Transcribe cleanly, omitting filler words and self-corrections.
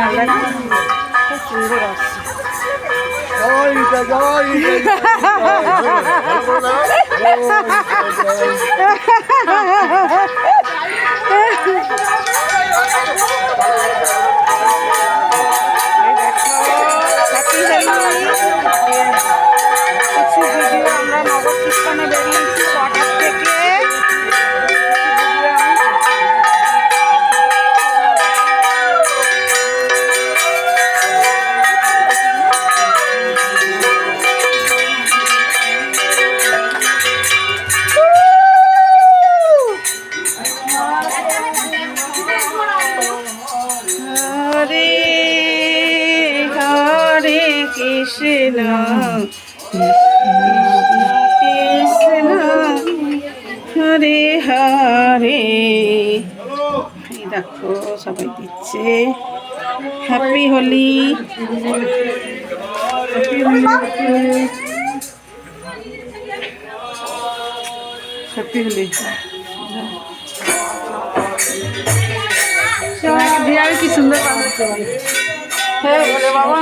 আমরা খুব সুন্দর আসছি। কিছু ভিডিও আমরা নগর কীর্তনে বেরিয়েছি কোয়ার্টার থেকে। হরে হরে কৃষ্ণ কৃষ্ণ হরে হরে। এই দেখো সবাই দিচ্ছে হ্যাপি হোলি। হ্যাপি হোলি বিহারে কি সুন্দর বানাচ্ছে। হ্যাঁ বলে বাবা